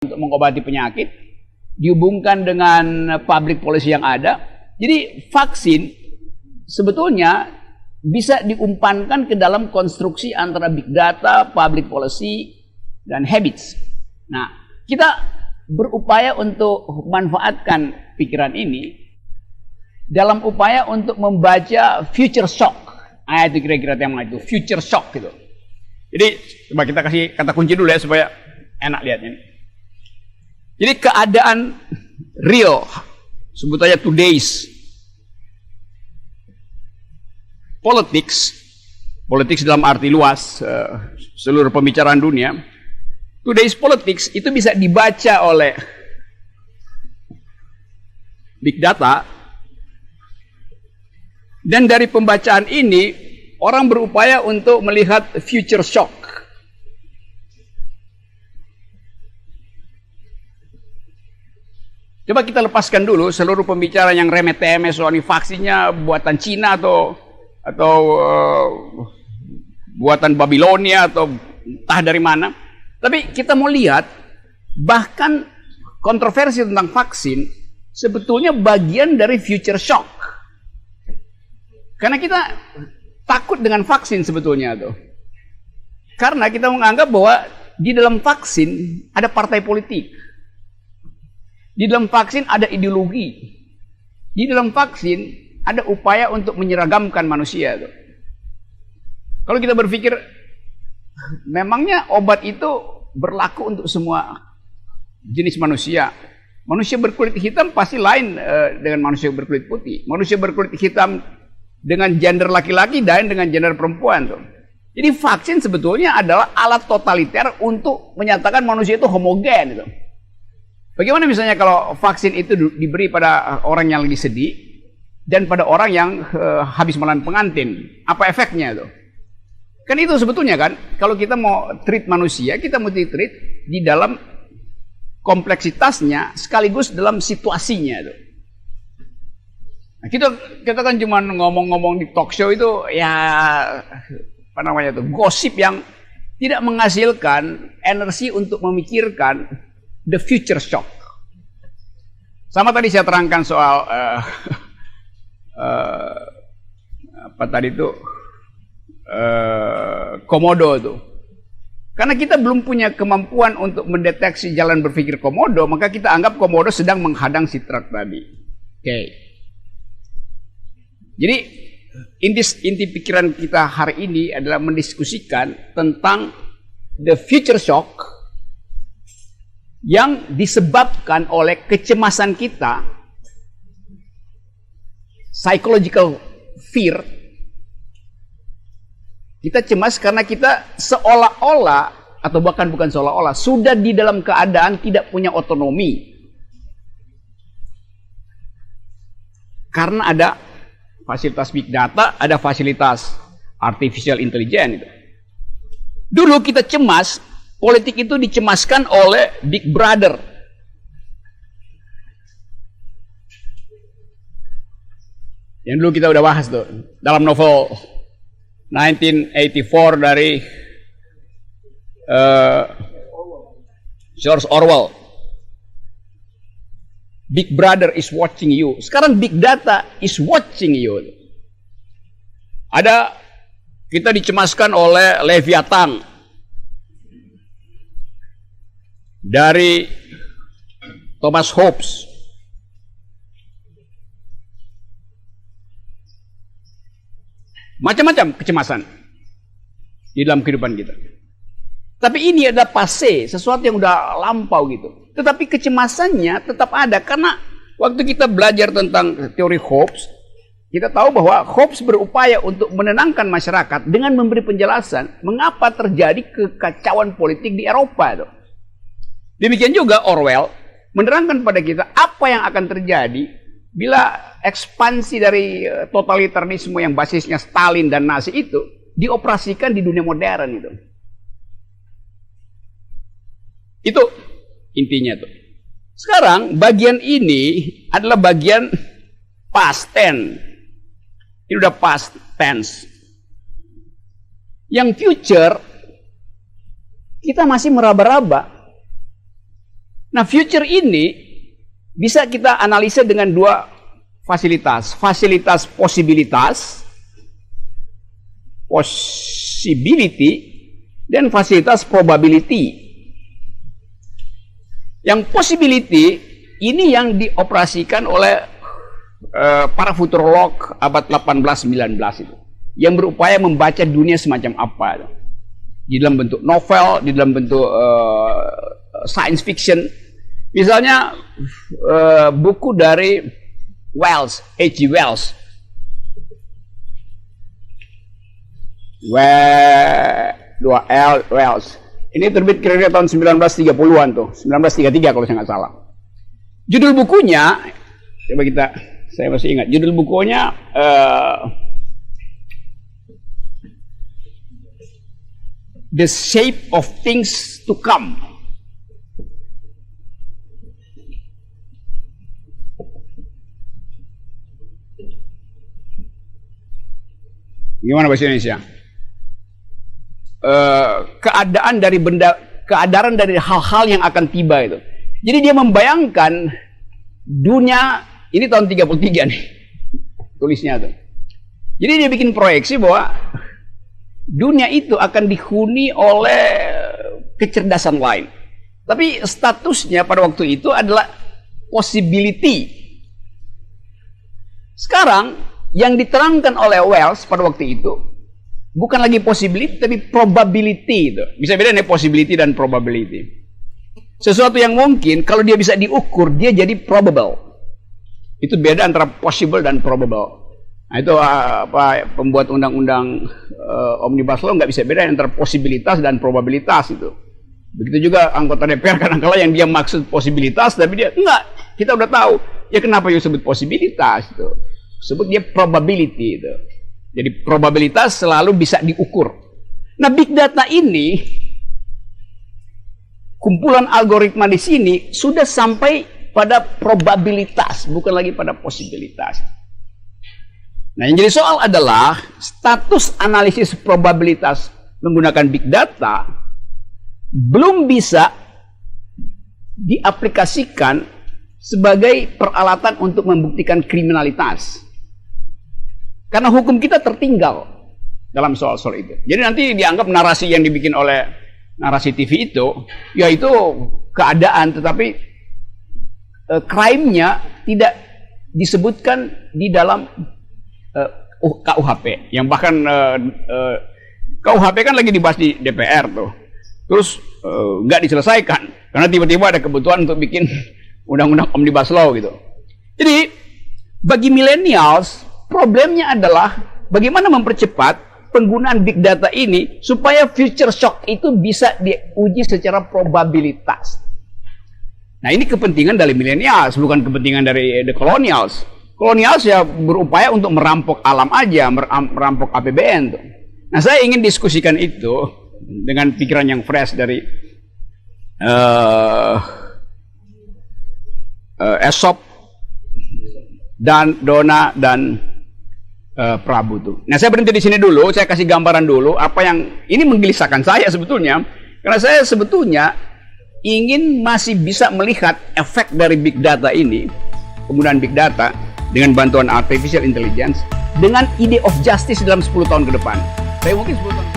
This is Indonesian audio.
untuk mengobati penyakit, dihubungkan dengan public policy yang ada. Jadi vaksin sebetulnya bisa diumpankan ke dalam konstruksi antara big data, public policy, dan habits. Nah, kita berupaya untuk memanfaatkan pikiran ini dalam upaya untuk membaca future shock. Itu kira-kira tema itu, future shock gitu. Jadi coba kita kasih kata kunci dulu ya supaya enak lihatnya. Jadi keadaan real, sebut aja today's politics dalam arti luas, seluruh pembicaraan dunia. Today's politics itu bisa dibaca oleh big data, dan dari pembacaan ini orang berupaya untuk melihat future shock. Coba kita lepaskan dulu seluruh pembicaraan yang remeh-temeh soal ini vaksinnya buatan Cina atau buatan Babilonia atau entah dari mana. Tapi kita mau lihat bahkan kontroversi tentang vaksin sebetulnya bagian dari future shock. Karena kita takut dengan vaksin sebetulnya tuh. Karena kita menganggap bahwa di dalam vaksin ada partai politik. Di dalam vaksin ada ideologi. Di dalam vaksin ada upaya untuk menyeragamkan manusia tuh. Kalau kita berpikir memangnya obat itu berlaku untuk semua jenis manusia. Manusia berkulit hitam pasti lain dengan manusia berkulit putih. Manusia berkulit hitam dengan gender laki-laki dan dengan gender perempuan tuh. Jadi vaksin sebetulnya adalah alat totaliter untuk menyatakan manusia itu homogen gitu. Bagaimana misalnya kalau vaksin itu diberi pada orang yang lagi sedih dan pada orang yang habis menelan pengantin, apa efeknya tuh? Kan itu sebetulnya kan, kalau kita mau treat manusia, kita mesti treat di dalam kompleksitasnya sekaligus dalam situasinya tuh. Nah, kita kan cuma ngomong-ngomong di talk show itu ya apa namanya tuh, gosip yang tidak menghasilkan energi untuk memikirkan the future shock. Sama tadi saya terangkan soal apa tadi itu komodo itu. Karena kita belum punya kemampuan untuk mendeteksi jalan berpikir komodo, maka kita anggap komodo sedang menghadang si truk tadi. Oke. Jadi inti pikiran kita hari ini adalah mendiskusikan tentang the future shock yang disebabkan oleh kecemasan kita, psychological fear. Kita cemas karena kita seolah-olah, atau bahkan bukan seolah-olah, sudah di dalam keadaan tidak punya otonomi. Karena ada fasilitas big data, ada fasilitas artificial intelligence. Dulu kita cemas, politik itu dicemaskan oleh Big Brother. Yang dulu kita udah bahas tuh dalam novel 1984 dari George Orwell. Big Brother is watching you. Sekarang Big Data is watching you. Kita dicemaskan oleh Leviathan dari Thomas Hobbes. Macam-macam kecemasan di dalam kehidupan kita. Tapi ini adalah passé, sesuatu yang udah lampau gitu. Tetapi kecemasannya tetap ada karena waktu kita belajar tentang teori Hobbes, kita tahu bahwa Hobbes berupaya untuk menenangkan masyarakat dengan memberi penjelasan mengapa terjadi kekacauan politik di Eropa itu. Demikian juga Orwell menerangkan pada kita apa yang akan terjadi bila ekspansi dari totalitarisme yang basisnya Stalin dan Nazi itu dioperasikan di dunia modern itu. Itu intinya tuh. Sekarang bagian ini adalah bagian past tense. Ini udah past tense. Yang future kita masih meraba-raba. Nah, future ini bisa kita analisa dengan dua fasilitas. Fasilitas possibility, dan fasilitas probability. Yang possibility ini yang dioperasikan oleh para futurolog abad 18-19 itu, yang berupaya membaca dunia semacam apa itu. Di dalam bentuk novel, di dalam bentuk science fiction. Misalnya buku dari Wells, H.G. Wells, Wells. Ini terbit kira-kira tahun 1930-an tuh, 1933 kalau saya nggak salah. Judul bukunya, coba saya masih ingat, judul bukunya The Shape of Things to Come. Gimana bahasa Indonesia? Keadaan dari hal-hal yang akan tiba itu. Jadi dia membayangkan dunia ini tahun 33 nih tulisnya tuh. Jadi dia bikin proyeksi bahwa dunia itu akan dihuni oleh kecerdasan lain. Tapi statusnya pada waktu itu adalah possibility. Sekarang yang diterangkan oleh Wells pada waktu itu bukan lagi possibility tapi probability itu. Bisa beda nih possibility dan probability. Sesuatu yang mungkin kalau dia bisa diukur dia jadi probable. Itu beda antara possible dan probable. Nah, itu pembuat undang-undang Omnibus Law nggak bisa beda antara posibilitas dan probabilitas itu. Begitu juga anggota DPR kadang-kala yang dia maksud posibilitas tapi dia enggak. Kita udah tahu. Ya kenapa dia sebut posibilitas itu? Sebut dia probability itu. Jadi probabilitas selalu bisa diukur. Nah, big data ini, kumpulan algoritma di sini sudah sampai pada probabilitas, bukan lagi pada posibilitas. Nah, yang jadi soal adalah status analisis probabilitas menggunakan big data belum bisa diaplikasikan sebagai peralatan untuk membuktikan kriminalitas. Karena hukum kita tertinggal dalam soal-soal itu. Jadi nanti dianggap narasi yang dibikin oleh narasi TV itu, yaitu keadaan, tetapi crime-nya tidak disebutkan di dalam KUHP. Yang bahkan KUHP kan lagi dibahas di DPR tuh. Terus nggak diselesaikan. Karena tiba-tiba ada kebutuhan untuk bikin undang-undang Omnibus Law gitu. Jadi bagi millennials, problemnya adalah bagaimana mempercepat penggunaan big data ini supaya future shock itu bisa diuji secara probabilitas. Nah, ini kepentingan dari millennials, bukan kepentingan dari the colonials. Colonials ya berupaya untuk merampok alam aja, merampok APBN tuh. Nah, saya ingin diskusikan itu dengan pikiran yang fresh dari Aesop dan Donna dan Prabu tuh. Nah, saya berhenti di sini dulu, saya kasih gambaran dulu apa yang ini menggelisahkan saya sebetulnya, karena saya sebetulnya ingin masih bisa melihat efek dari big data ini, penggunaan big data dengan bantuan artificial intelligence dengan ide of justice dalam 10 tahun ke depan. Saya mungkin 10 tahun